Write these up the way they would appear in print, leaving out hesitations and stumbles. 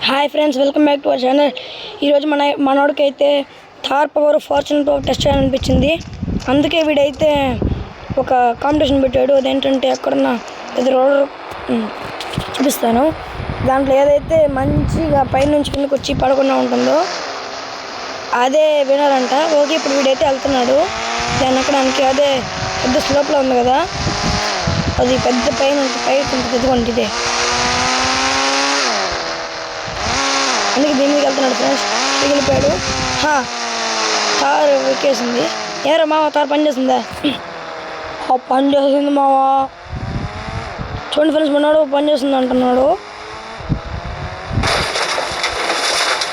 Hi friends, welcome back to our channel. ఈరోజు మనోడికైతే Thar power Fortuner power test చేయాలనిపించింది. అందుకే వీడైతే ఒక కాంపిటీషన్ పెట్టాడు. అదేంటంటే ఎక్కడన్నా రోలర్ చూపిస్తాను. దాంట్లో ఏదైతే మంచిగా పైనుంచి కిందకి వచ్చి పడకుండా ఉంటుందో అదే వినర్ అంట. ఓకే, ఇప్పుడు వీడైతే వెళ్తున్నాడు దాన్ని ఎక్కడానికి. అదే పెద్ద స్లోప్లో ఉంది కదా, అది పెద్ద పైన ఉంటుంది. ఇదిగోండి ఇదే, అందుకే దీని మీదకి వెళ్తున్నాడు ఫ్రెండ్స్. మిగిలిపోయాడు. తారు ఎక్కేసింది. ఏరా మావ, తారు పని చేసిందా? పని చేసింది మావా. చూడండి ఫ్రెండ్స్, మనోడు పని చేస్తుంది అంటున్నాడు.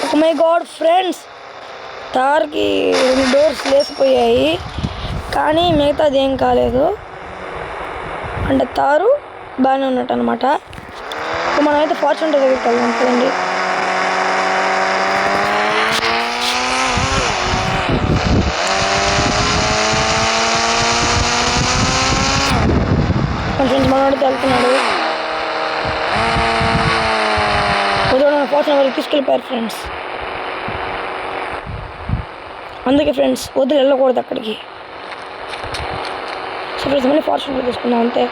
ఓ మై గాడ్ ఫ్రెండ్స్, తార్కి 2 డోర్స్ లేసిపోయాయి, కానీ మిగతాది ఏం కాలేదు. అంటే తారు బాగానే ఉన్నట్టు అనమాట. మనమైతే ఫార్చ్యూనర్ దగ్గరికి వెళ్దాం కదండి. ఫ్రెండ్స్, మనోడితే వెళ్తున్నాడు. ఫార్చ్యూనర్ వరకు తీసుకెళ్ళిపోయారు ఫ్రెండ్స్. అందుకే ఫ్రెండ్స్ వదిలి వెళ్ళకూడదు అక్కడికి. సో ఫ్రెండ్స్, మళ్ళీ ఫార్చ్యూనర్ తీసుకున్నాం అంతే.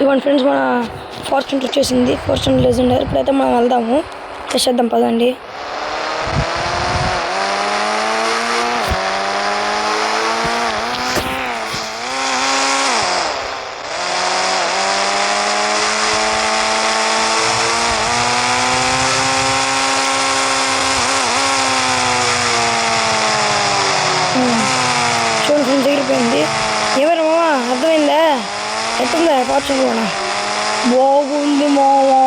ఇవ్వండి ఫ్రెండ్స్, మన ఫార్చ్యూనర్ వచ్చేసింది. Fortuner Legender. ఇప్పుడైతే మనం వెళ్దాము, టెస్ట్ చేద్దాం పదండి. చూడండి ఫ్రెండ్స్, ఎగిరిపోయింది. ఏమైనా మావా, అర్థమైందా? ఎట్టుందా ఫార్చ్యూనర్? బాగుంది మావా.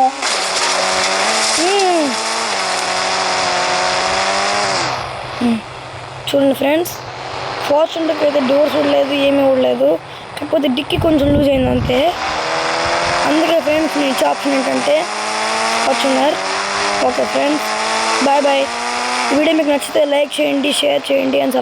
చూడండి ఫ్రెండ్స్, ఫార్చ్యూనర్కి అయితే డోర్స్ ఉండలేదు, ఏమీ ఉండలేదు. కాకపోతే డిక్కీ కొంచెం లూజ్ అయింది అంతే. అందుకే ఫ్రెండ్స్ నేను ఇచ్చే ఆప్షన్ ఏంటంటే Fortuner. Okay friends, bye bye. ఈ వీడియో మీకు నచ్చితే లైక్ చేయండి, షేర్ చేయండి అని